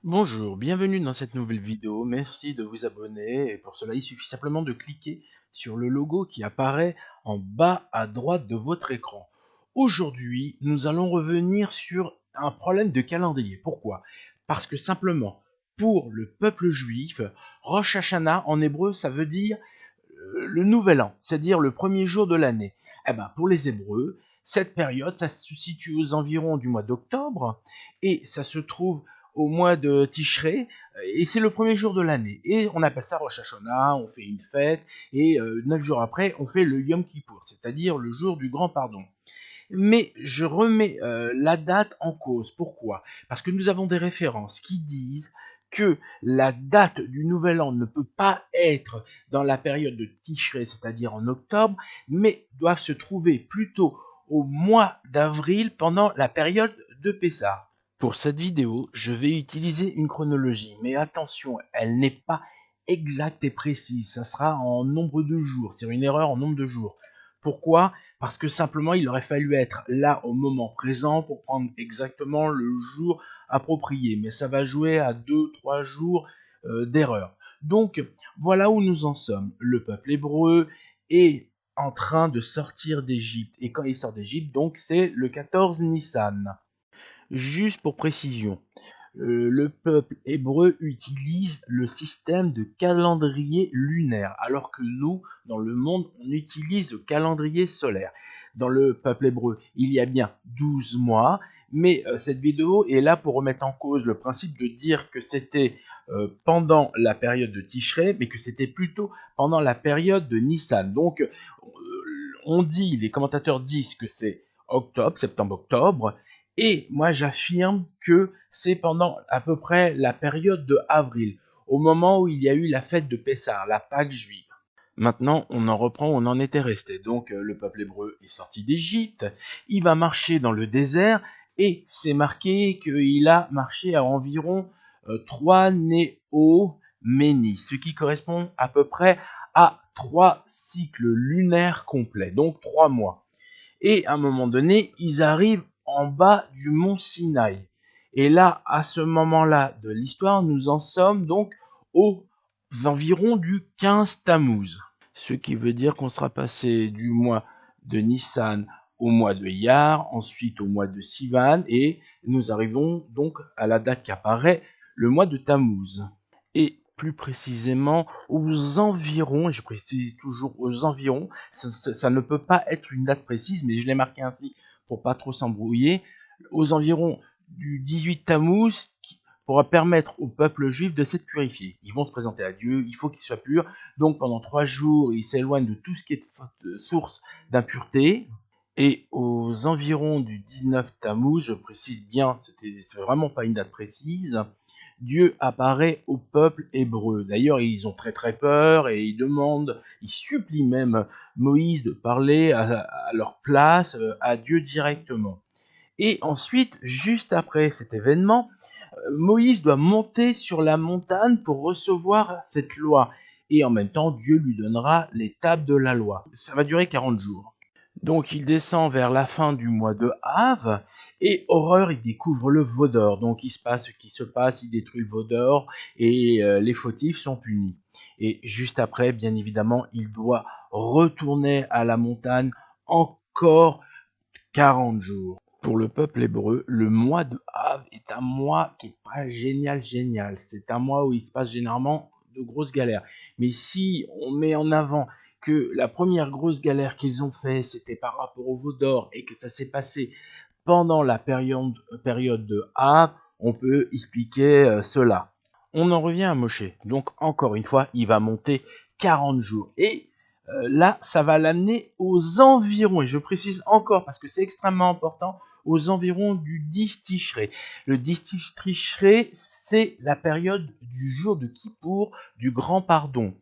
Bonjour, bienvenue dans cette nouvelle vidéo, merci de vous abonner et pour cela il suffit simplement de cliquer sur le logo qui apparaît en bas à droite de votre écran. Aujourd'hui, nous allons revenir sur un problème de calendrier. Pourquoi? Parce que simplement, pour le peuple juif, Rosh Hashanah en hébreu ça veut dire le nouvel an, c'est-à-dire le premier jour de l'année. Eh ben, pour les Hébreux, cette période, ça se situe aux environs du mois d'octobre et ça se trouve au mois de Tishré et c'est le premier jour de l'année. Et on appelle ça Rosh Hashanah, on fait une fête et 9 jours après, on fait le Yom Kippour, c'est-à-dire le jour du grand pardon. Mais je remets la date en cause. Pourquoi? Parce que nous avons des références qui disent que la date du nouvel an ne peut pas être dans la période de Tishré, c'est-à-dire en octobre, mais doivent se trouver plutôt au mois d'avril pendant la période de Pessah. Pour cette vidéo, je vais utiliser une chronologie, mais attention, elle n'est pas exacte et précise, ça sera en nombre de jours, c'est une erreur en nombre de jours. Pourquoi? Parce que simplement, il aurait fallu être là au moment présent pour prendre exactement le jour approprié. Mais ça va jouer à 2-3 jours d'erreur. Donc, voilà où nous en sommes. Le peuple hébreu est en train de sortir d'Égypte. Et quand il sort d'Égypte, donc c'est le 14 Nissan. Juste pour précision, le peuple hébreu utilise le système de calendrier lunaire, alors que nous, dans le monde, on utilise le calendrier solaire. Dans le peuple hébreu, il y a bien 12 mois, mais cette vidéo est là pour remettre en cause le principe de dire que c'était pendant la période de Tishré, mais que c'était plutôt pendant la période de Nissan. Donc, les commentateurs disent que c'est octobre, septembre-octobre, et moi j'affirme que c'est pendant à peu près la période de avril, au moment où il y a eu la fête de Pessah, la Pâque juive. Maintenant, on en reprend où on en était resté. Donc, le peuple hébreu est sorti d'Égypte, il va marcher dans le désert, et c'est marqué qu'il a marché à environ 3 néoménies, ce qui correspond à peu près à 3 cycles lunaires complets, donc 3 mois. Et à un moment donné, ils arrivent en bas du mont Sinaï. Et là, à ce moment-là de l'histoire, nous en sommes donc aux environs du 15 Tammuz. Ce qui veut dire qu'on sera passé du mois de Nissan au mois de Iyar, ensuite au mois de Sivan, et nous arrivons donc à la date qui apparaît, le mois de Tammuz. Et plus précisément aux environs, et je précise toujours aux environs, ça ne peut pas être une date précise, mais je l'ai marqué ainsi pour pas trop s'embrouiller, aux environs du 18 Tammuz, qui pourra permettre au peuple juif de s'être purifié. Ils vont se présenter à Dieu, il faut qu'ils soient purs, donc pendant 3 jours, ils s'éloignent de tout ce qui est de source d'impureté, et aux environs du 19 Tammuz, je précise bien, c'est vraiment pas une date précise, Dieu apparaît au peuple hébreu. D'ailleurs, ils ont très peur et ils demandent, ils supplient même Moïse de parler à leur place à Dieu directement. Et ensuite, juste après cet événement, Moïse doit monter sur la montagne pour recevoir cette loi. Et en même temps, Dieu lui donnera les tables de la loi. Ça va durer 40 jours. Donc il descend vers la fin du mois de Av et horreur, il découvre le veau d'or. Donc il se passe ce qui se passe, il détruit le veau d'or et les fautifs sont punis. Et juste après, bien évidemment, il doit retourner à la montagne encore 40 jours. Pour le peuple hébreu, le mois de Av est un mois qui est pas génial. C'est un mois où il se passe généralement de grosses galères. Mais si on met en avant que la première grosse galère qu'ils ont fait, c'était par rapport au veau d'or et que ça s'est passé pendant la période de Av, on peut expliquer cela. On en revient à Moshe. Donc encore une fois, il va monter 40 jours. Et là, ça va l'amener aux environs, et je précise encore parce que c'est extrêmement important, aux environs du 10 Tishré. Le 10 Tishré, c'est la période du jour de Kippour, du grand pardon.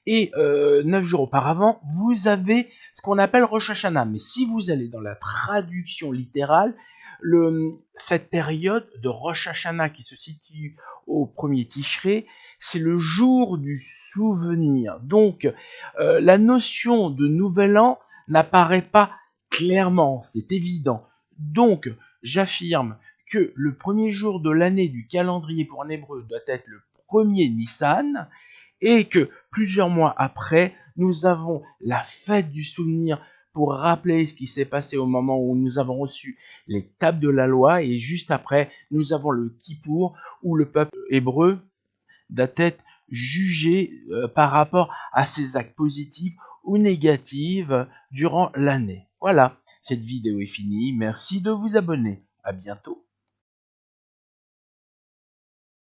Et 9 jours auparavant, vous avez ce qu'on appelle Rosh Hashanah. Mais si vous allez dans la traduction littérale, cette période de Rosh Hashanah qui se situe au premier Tishré, c'est le jour du souvenir. Donc, la notion de nouvel an n'apparaît pas clairement, c'est évident. Donc, j'affirme que le premier jour de l'année du calendrier pour un hébreu doit être le premier Nissan, et que plusieurs mois après, nous avons la fête du souvenir pour rappeler ce qui s'est passé au moment où nous avons reçu les tables de la loi, et juste après, nous avons le Kippour, où le peuple hébreu doit être jugé par rapport à ses actes positifs ou négatifs durant l'année. Voilà, cette vidéo est finie. Merci de vous abonner. À bientôt.